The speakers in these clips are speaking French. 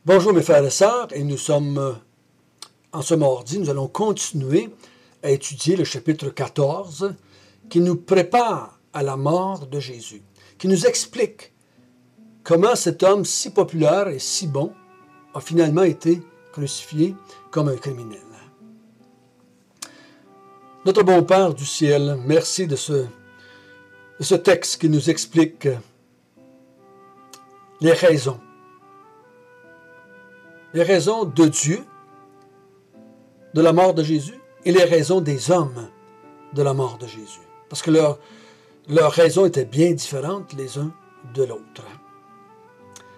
Bonjour mes frères et sœurs, et nous sommes en ce mardi, nous allons continuer à étudier le chapitre 14 qui nous prépare à la mort de Jésus, qui nous explique comment cet homme si populaire et si bon a finalement été crucifié comme un criminel. Notre bon Père du ciel, merci de ce texte qui nous explique les raisons de Dieu, de la mort de Jésus, et les raisons des hommes de la mort de Jésus. Parce que leurs raisons étaient bien différentes les uns de l'autre.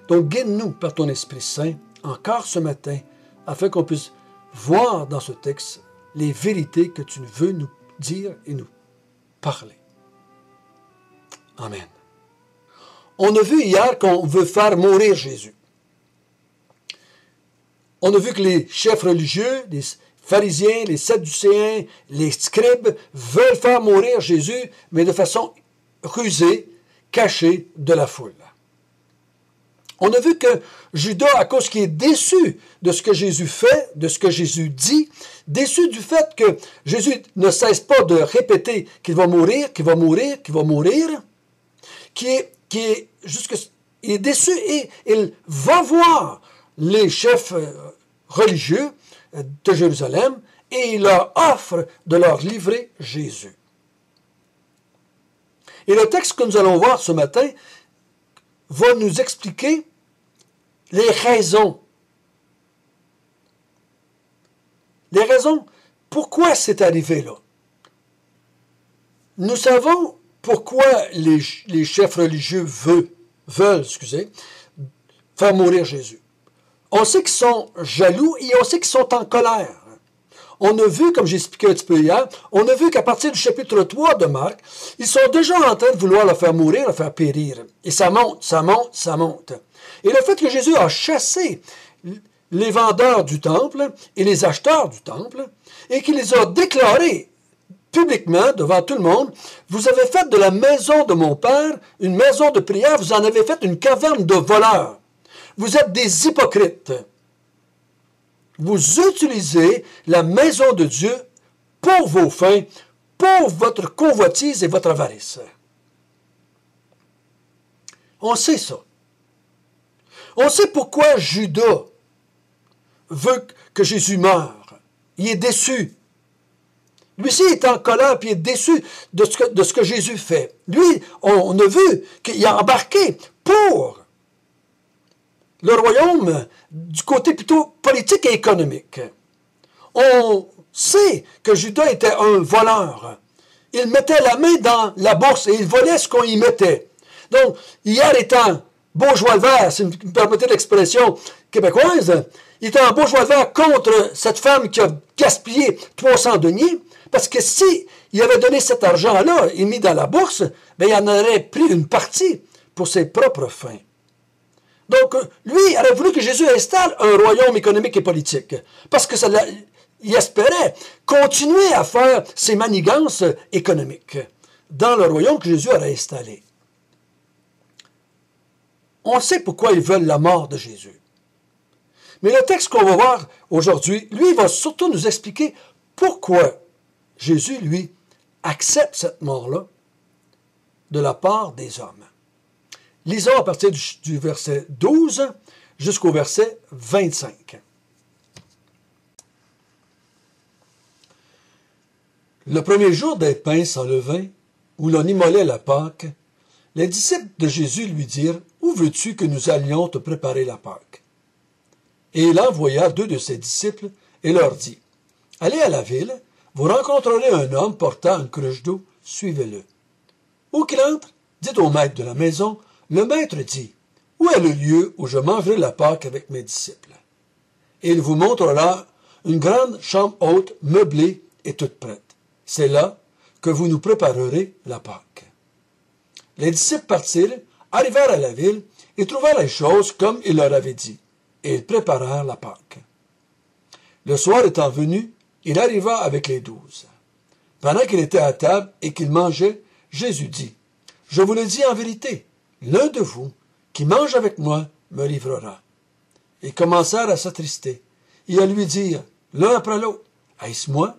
Donc, guide-nous par ton Esprit Saint, encore ce matin, afin qu'on puisse voir dans ce texte les vérités que tu veux nous dire et nous parler. Amen. On a vu hier qu'on veut faire mourir Jésus. On a vu que les chefs religieux, les pharisiens, les sadducéens, les scribes veulent faire mourir Jésus, mais de façon rusée, cachée de la foule. On a vu que Judas, à cause qu'il est déçu de ce que Jésus fait, de ce que Jésus dit, déçu du fait que Jésus ne cesse pas de répéter qu'il va mourir, qu'il va mourir, qu'il va mourir, il est déçu et il va voir les chefs religieux de Jérusalem et il leur offre de leur livrer Jésus. Et le texte que nous allons voir ce matin va nous expliquer les raisons. Les raisons pourquoi c'est arrivé là. Nous savons pourquoi les chefs religieux veulent faire mourir Jésus. On sait qu'ils sont jaloux et on sait qu'ils sont en colère. On a vu, comme j'ai expliqué un petit peu hier, on a vu qu'à partir du chapitre 3 de Marc, ils sont déjà en train de vouloir le faire mourir, le faire périr. Et ça monte, ça monte, ça monte. Et le fait que Jésus a chassé les vendeurs du temple et les acheteurs du temple, et qu'il les a déclarés publiquement, devant tout le monde, vous avez fait de la maison de mon Père une maison de prière, vous en avez fait une caverne de voleurs. Vous êtes des hypocrites. Vous utilisez la maison de Dieu pour vos fins, pour votre convoitise et votre avarice. On sait ça. On sait pourquoi Judas veut que Jésus meure. Il est déçu. Lui-ci est en colère et est déçu de ce que Jésus fait. Lui, on a vu qu'il a embarqué pour le royaume du côté plutôt politique et économique. On sait que Judas était un voleur. Il mettait la main dans la bourse et il volait ce qu'on y mettait. Donc, hier étant bourgeois vert, si vous me permettez l'expression québécoise, il était un bourgeois vert contre cette femme qui a gaspillé 300 deniers, parce que si il avait donné cet argent-là et mis dans la bourse, bien, il en aurait pris une partie pour ses propres fins. Donc, lui, il aurait voulu que Jésus installe un royaume économique et politique, parce que il espérait continuer à faire ses manigances économiques dans le royaume que Jésus aurait installé. On sait pourquoi ils veulent la mort de Jésus. Mais le texte qu'on va voir aujourd'hui, lui, va surtout nous expliquer pourquoi Jésus, lui, accepte cette mort-là de la part des hommes. Lisons à partir du verset 12 jusqu'au verset 25. Le premier jour des pains sans levain, où l'on immolait la Pâque, les disciples de Jésus lui dirent, « Où veux-tu que nous allions te préparer la Pâque? » Et il envoya 2 de ses disciples et leur dit, « Allez à la ville, vous rencontrerez un homme portant une cruche d'eau, suivez-le. Où qu'il entre, dites au maître de la maison, le maître dit, « Où est le lieu où je mangerai la Pâque avec mes disciples? » Et il vous montrera une grande chambre haute, meublée et toute prête. C'est là que vous nous préparerez la Pâque. Les disciples partirent, arrivèrent à la ville et trouvèrent les choses comme il leur avait dit, et ils préparèrent la Pâque. Le soir étant venu, il arriva avec les 12. Pendant qu'il était à table et qu'il mangeait, Jésus dit, « Je vous le dis en vérité, l'un de vous qui mange avec moi me livrera. » et commencèrent à s'attrister, et à lui dire, l'un après l'autre, est-ce moi?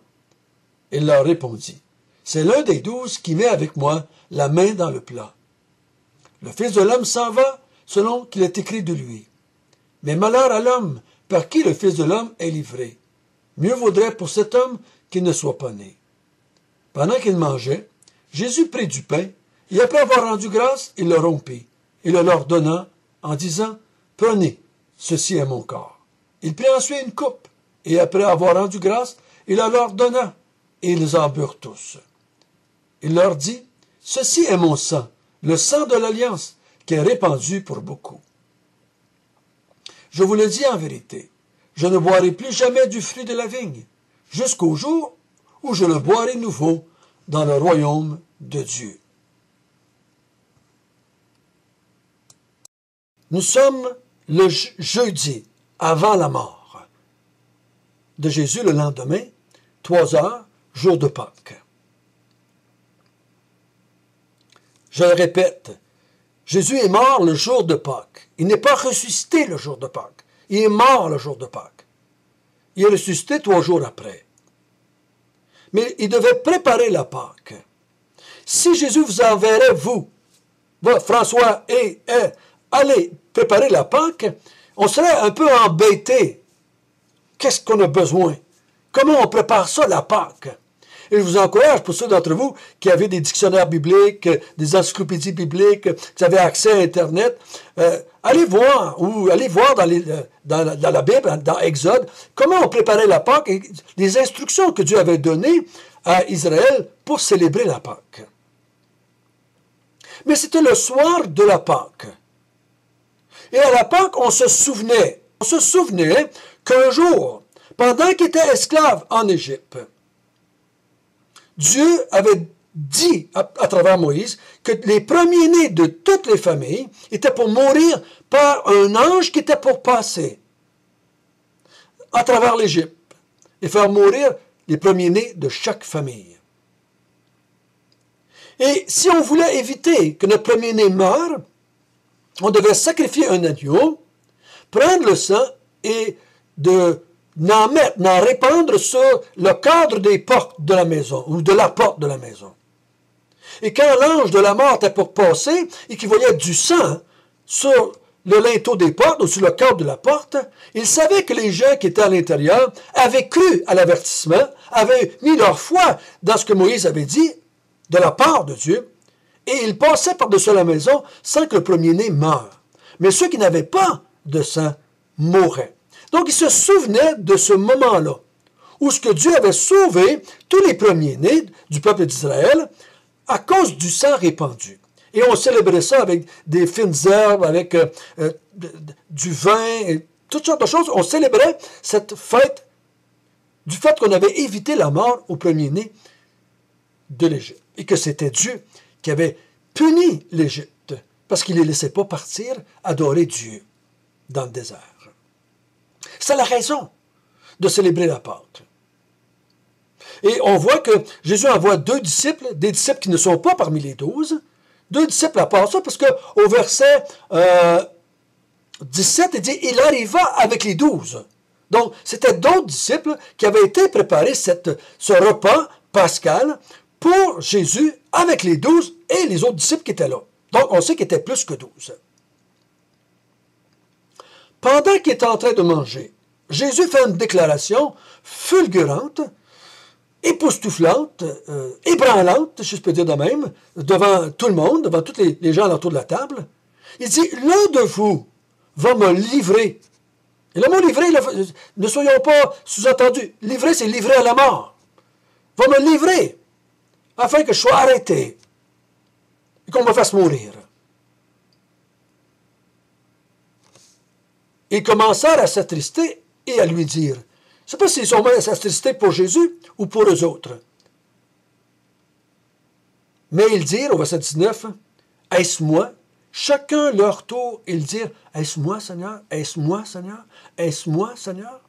Il leur répondit, c'est l'un des 12 qui met avec moi la main dans le plat. Le Fils de l'homme s'en va selon qu'il est écrit de lui. Mais malheur à l'homme par qui le Fils de l'homme est livré. Mieux vaudrait pour cet homme qu'il ne soit pas né. Pendant qu'il mangeait, Jésus prit du pain, et après avoir rendu grâce, il le rompit, et le leur donna, en disant, prenez, ceci est mon corps. Il prit ensuite une coupe, et après avoir rendu grâce, il la leur donna, et ils en burent tous. Il leur dit, ceci est mon sang, le sang de l'alliance, qui est répandu pour beaucoup. Je vous le dis en vérité, je ne boirai plus jamais du fruit de la vigne, jusqu'au jour où je le boirai nouveau dans le royaume de Dieu. Nous sommes le jeudi, avant la mort de Jésus, le lendemain, 3 heures, jour de Pâques. Je le répète, Jésus est mort le jour de Pâques. Il n'est pas ressuscité le jour de Pâques. Il est mort le jour de Pâques. Il est ressuscité 3 jours après. Mais il devait préparer la Pâques. Si Jésus vous enverrait, vous, François, allez préparer la Pâques, on serait un peu embêté. Qu'est-ce qu'on a besoin? Comment on prépare ça, la Pâques? Et je vous encourage, pour ceux d'entre vous qui avaient des dictionnaires bibliques, des encyclopédies bibliques, qui avaient accès à Internet, allez voir, ou allez voir dans la Bible, dans Exode, comment on préparait la Pâques et les instructions que Dieu avait données à Israël pour célébrer la Pâques. Mais c'était le soir de la Pâques. Et à la Pâques, on se souvenait qu'un jour, pendant qu'il était esclave en Égypte, Dieu avait dit à travers Moïse que les premiers-nés de toutes les familles étaient pour mourir par un ange qui était pour passer à travers l'Égypte et faire mourir les premiers-nés de chaque famille. Et si on voulait éviter que notre premier-né meure, on devait sacrifier un agneau, prendre le sang et n'en répandre sur le cadre des portes de la maison, ou de la porte de la maison. Et quand l'ange de la mort était pour passer, et qu'il voyait du sang sur le linteau des portes, ou sur le cadre de la porte, il savait que les gens qui étaient à l'intérieur avaient cru à l'avertissement, avaient mis leur foi dans ce que Moïse avait dit, de la part de Dieu, et ils passaient par-dessus la maison sans que le premier-né meure. Mais ceux qui n'avaient pas de sang mouraient. Donc, il se souvenait de ce moment-là, où ce que Dieu avait sauvé tous les premiers-nés du peuple d'Israël à cause du sang répandu. Et on célébrait ça avec des fines herbes, avec du vin, et toutes sortes de choses. On célébrait cette fête du fait qu'on avait évité la mort aux premiers-nés de l'Égypte. Et que c'était Dieu qui avait puni l'Égypte, parce qu'il ne les laissait pas partir adorer Dieu dans le désert. C'est la raison de célébrer la Pâque. Et on voit que Jésus envoie 2 disciples, des disciples qui ne sont pas parmi les 12, 2 disciples à part ça, parce qu'au verset 17, il dit « Il arriva avec les 12 ». Donc, c'était d'autres disciples qui avaient été préparés ce repas pascal pour Jésus avec les 12 et les autres disciples qui étaient là. Donc, on sait qu'il était plus que 12. Pendant qu'il est en train de manger, Jésus fait une déclaration fulgurante, époustouflante, ébranlante, si je peux dire de même, devant tout le monde, devant tous les gens autour de la table. Il dit, l'un de vous va me livrer. Et le mot livrer, ne soyons pas sous-entendus. Livrer, c'est livrer à la mort. Va me livrer, afin que je sois arrêté et qu'on me fasse mourir. Ils commencèrent à s'attrister et à lui dire, je ne sais pas s'ils sont à s'attrister pour Jésus ou pour eux autres. Mais ils dirent, au verset 19, « Est-ce moi ?» Chacun leur tour, ils dirent, « Est-ce moi, Seigneur? Est-ce moi, Seigneur? Est-ce moi, Seigneur? »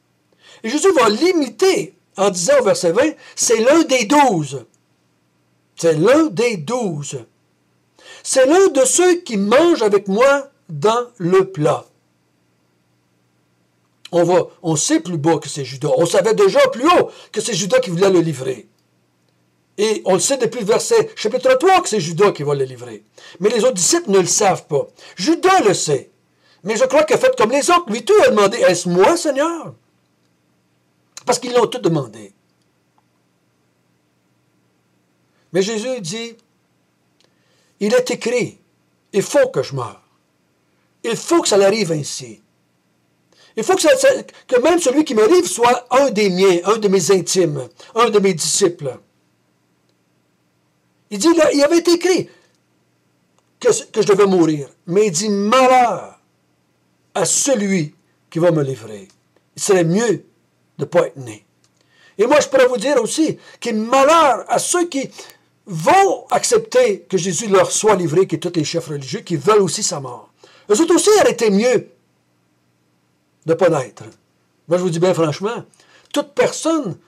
Et Jésus va l'imiter en disant au verset 20, « C'est l'un des 12. » C'est l'un des 12. C'est l'un de ceux qui mangent avec moi dans le plat. on sait plus bas que c'est Judas. On savait déjà plus haut que c'est Judas qui voulait le livrer. Et on le sait depuis le verset chapitre 3 que c'est Judas qui va le livrer. Mais les autres disciples ne le savent pas. Judas le sait. Mais je crois qu'il a fait comme les autres. Lui, tout a demandé, est-ce moi, Seigneur? Parce qu'ils l'ont tout demandé. Mais Jésus dit, il est écrit, il faut que je meure. Il faut que ça arrive ainsi. Il faut que même celui qui m'arrive soit un des miens, un de mes intimes, un de mes disciples. Il dit, là, il avait été écrit que je devais mourir. Mais il dit, malheur à celui qui va me livrer. Il serait mieux de ne pas être né. Et moi, je pourrais vous dire aussi qu'il est malheur à ceux qui vont accepter que Jésus leur soit livré, qui est tous les chefs religieux, qui veulent aussi sa mort. Eux autres aussi auraient été mieux de ne pas naître. Moi, je vous dis bien franchement, toute personne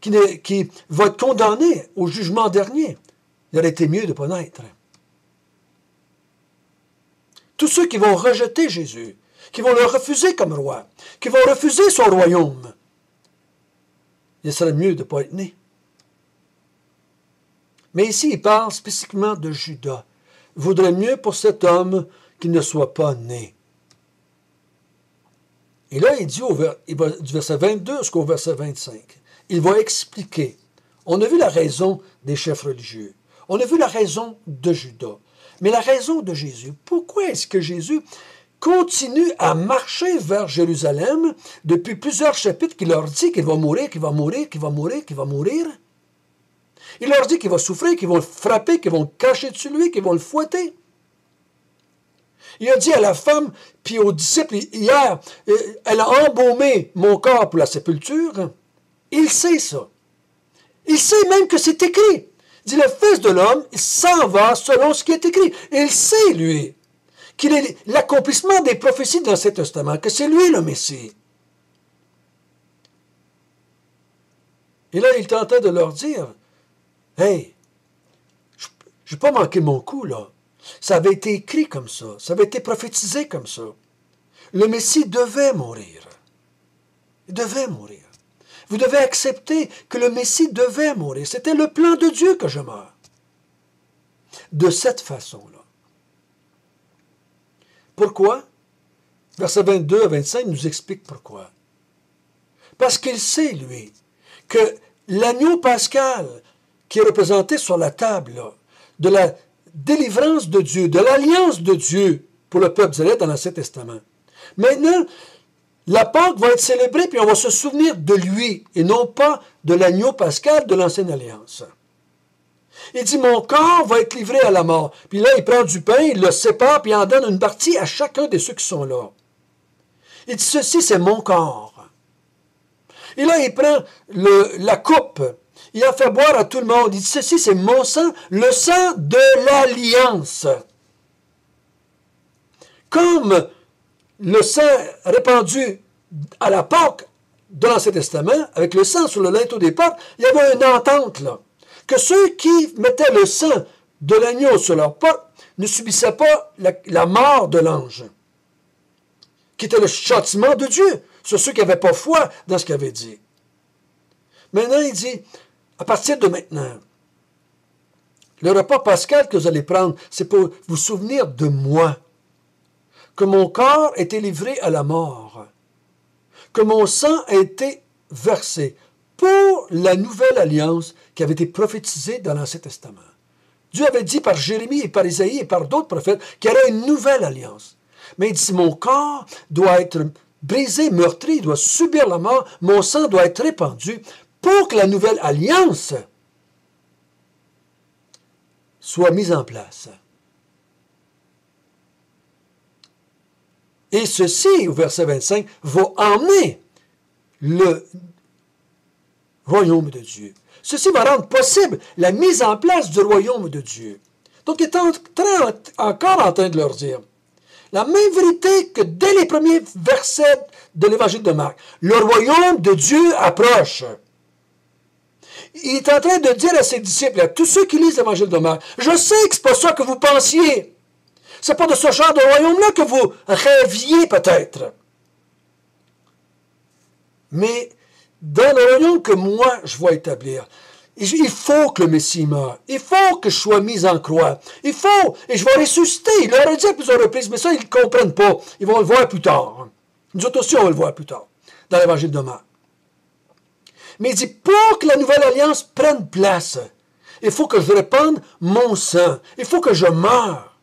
qui va être condamnée au jugement dernier, il aurait été mieux de ne pas naître. Tous ceux qui vont rejeter Jésus, qui vont le refuser comme roi, qui vont refuser son royaume, il serait mieux de ne pas être né. Mais ici, il parle spécifiquement de Judas. Il vaudrait mieux pour cet homme qu'il ne soit pas né. Et là, il dit il va du verset 22 jusqu'au verset 25. Il va expliquer. On a vu la raison des chefs religieux. On a vu la raison de Judas. Mais la raison de Jésus. Pourquoi est-ce que Jésus continue à marcher vers Jérusalem depuis plusieurs chapitres qu'il leur dit qu'il va mourir, qu'il va mourir, qu'il va mourir, qu'il va mourir? Il leur dit qu'il va souffrir, qu'ils vont le frapper, qu'ils vont le cacher dessus lui, qu'ils vont le fouetter. Il a dit à la femme, puis aux disciples hier, elle a embaumé mon corps pour la sépulture. Il sait ça. Il sait même que c'est écrit. Il dit, le Fils de l'homme, il s'en va selon ce qui est écrit. Il sait, lui, qu'il est l'accomplissement des prophéties de l'Ancien Testament, que c'est lui le Messie. Et là, il est en train de leur dire, hey, je n'ai pas manqué mon coup, là. Ça avait été écrit comme ça. Ça avait été prophétisé comme ça. Le Messie devait mourir. Il devait mourir. Vous devez accepter que le Messie devait mourir. C'était le plan de Dieu que je meure. De cette façon-là. Pourquoi? Versets 22 à 25 nous explique pourquoi. Parce qu'il sait, lui, que l'agneau pascal qui est représenté sur la table, là, de la délivrance de Dieu, de l'alliance de Dieu pour le peuple d'Israël dans l'Ancien Testament. Maintenant, la Pâque va être célébrée, puis on va se souvenir de lui, et non pas de l'agneau pascal de l'Ancienne Alliance. Il dit, mon corps va être livré à la mort. Puis là, il prend du pain, il le sépare, puis il en donne une partie à chacun de ceux qui sont là. Il dit, ceci, c'est mon corps. Et là, il prend la coupe, il a fait boire à tout le monde. Il dit, ceci, c'est mon sang, le sang de l'Alliance. Comme le sang répandu à la Pâque de l'Ancien Testament, avec le sang sur le linteau des portes, il y avait une entente là. Que ceux qui mettaient le sang de l'agneau sur leur porte ne subissaient pas la mort de l'ange, qui était le châtiment de Dieu sur ceux qui n'avaient pas foi dans ce qu'il avait dit. Maintenant, il dit, à partir de maintenant, le repas pascal que vous allez prendre, c'est pour vous souvenir de moi, que mon corps a été livré à la mort, que mon sang a été versé pour la nouvelle alliance qui avait été prophétisée dans l'Ancien Testament. Dieu avait dit par Jérémie et par Isaïe et par d'autres prophètes qu'il y aurait une nouvelle alliance. Mais il dit, mon corps doit être brisé, meurtri, il doit subir la mort, mon sang doit être répandu pour que la nouvelle alliance soit mise en place. Et ceci, au verset 25, va emmener le royaume de Dieu. Ceci va rendre possible la mise en place du royaume de Dieu. Donc, il est encore en train de leur dire la même vérité que dès les premiers versets de l'évangile de Marc. Le royaume de Dieu approche. Il est en train de dire à ses disciples, à tous ceux qui lisent l'évangile de Marc, je sais que ce n'est pas ça que vous pensiez. Ce n'est pas de ce genre de royaume-là que vous rêviez peut-être. Mais dans le royaume que moi, je vais établir, il faut que le Messie meure. Il faut que je sois mis en croix. Il faut, et je vais ressusciter. Il leur a dit à plusieurs reprises, mais ça, ils ne comprennent pas. Ils vont le voir plus tard. Nous autres aussi, on va le voir plus tard, dans l'évangile de Marc. Mais il dit, pour que la nouvelle alliance prenne place, il faut que je répande mon sang. Il faut que je meure.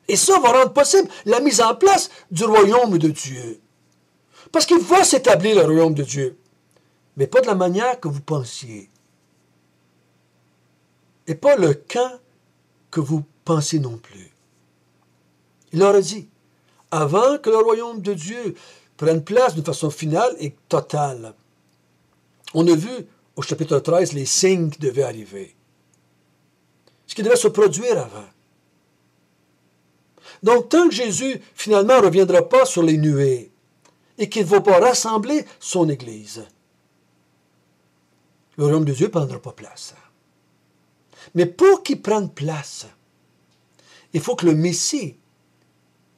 Et ça va rendre possible la mise en place du royaume de Dieu. Parce qu'il va s'établir le royaume de Dieu. Mais pas de la manière que vous pensiez. Et pas le quand que vous pensez non plus. Il leur a dit, avant que le royaume de Dieu prenne place d'une façon finale et totale. On a vu au chapitre 13 les signes qui devaient arriver. Ce qui devait se produire avant. Donc, tant que Jésus, finalement, ne reviendra pas sur les nuées et qu'il ne va pas rassembler son Église, le royaume de Dieu ne prendra pas place. Mais pour qu'il prenne place, il faut que le Messie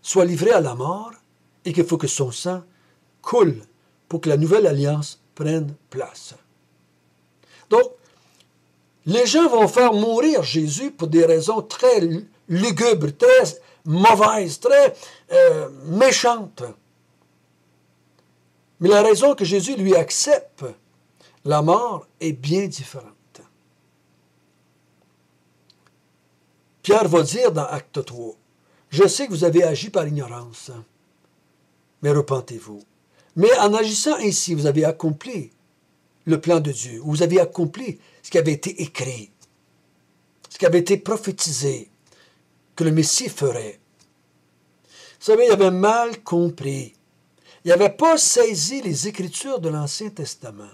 soit livré à la mort et qu'il faut que son sang coule pour que la nouvelle alliance prenne place. Donc, les gens vont faire mourir Jésus pour des raisons très lugubres, très mauvaises, très méchantes. Mais la raison que Jésus lui accepte la mort est bien différente. Pierre va dire dans Acte 3, « Je sais que vous avez agi par ignorance, mais repentez-vous. Mais en agissant ainsi, vous avez accompli le plan de Dieu. Vous avez accompli ce qui avait été écrit, ce qui avait été prophétisé, que le Messie ferait. » Vous savez, il avait mal compris. Il n'avait pas saisi les Écritures de l'Ancien Testament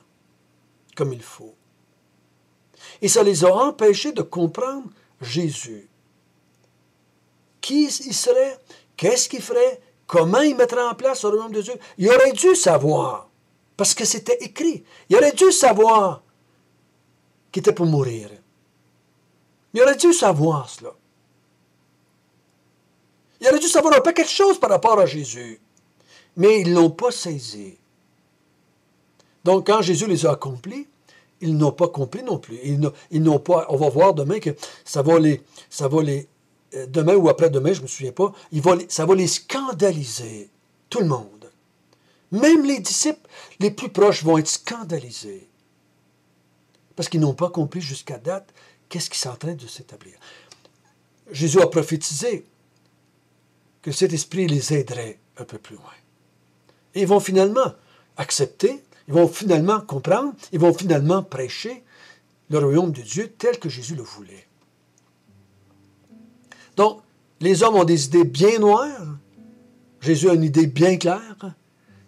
comme il faut. Et ça les a empêchés de comprendre Jésus. Qui il serait? Qu'est-ce qu'il ferait? Comment il mettrait en place le royaume de Dieu? Il aurait dû savoir, parce que c'était écrit. Il aurait dû savoir qu'il était pour mourir. Il aurait dû savoir cela. Il aurait dû savoir un paquet de choses par rapport à Jésus. Mais ils ne l'ont pas saisi. Donc, quand Jésus les a accomplis, ils n'ont pas compris non plus. Ils n'ont pas. On va voir demain que ça va les demain ou après-demain, je ne me souviens pas, ça va les scandaliser. Tout le monde. Même les disciples les plus proches vont être scandalisés. Parce qu'ils n'ont pas compris jusqu'à date qu'est-ce qui est en train de s'établir. Jésus a prophétisé que cet esprit les aiderait un peu plus loin. Et ils vont finalement accepter, ils vont finalement comprendre, ils vont finalement prêcher le royaume de Dieu tel que Jésus le voulait. Donc, les hommes ont des idées bien noires. Jésus a une idée bien claire,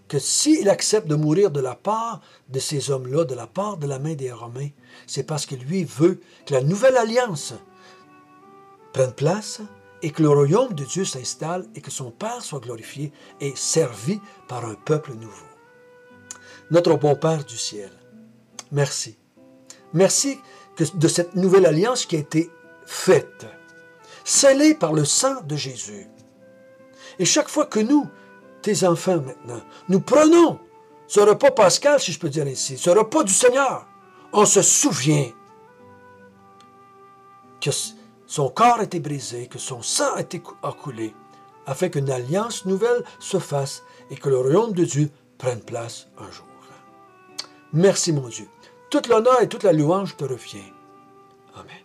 que s'il accepte de mourir de la part de ces hommes-là, de la part de la main des Romains, c'est parce que lui veut que la nouvelle alliance prenne place et que le royaume de Dieu s'installe et que son Père soit glorifié et servi par un peuple nouveau. Notre bon Père du ciel, merci. Merci de cette nouvelle alliance qui a été faite, scellée par le sang de Jésus. Et chaque fois que nous, tes enfants maintenant, nous prenons ce repas pascal, si je peux dire ainsi, ce repas du Seigneur, on se souvient que son corps a été brisé, que son sang a été coulé, afin qu'une alliance nouvelle se fasse et que le royaume de Dieu prenne place un jour. Merci mon Dieu. Toute l'honneur et toute la louange te revient. Amen.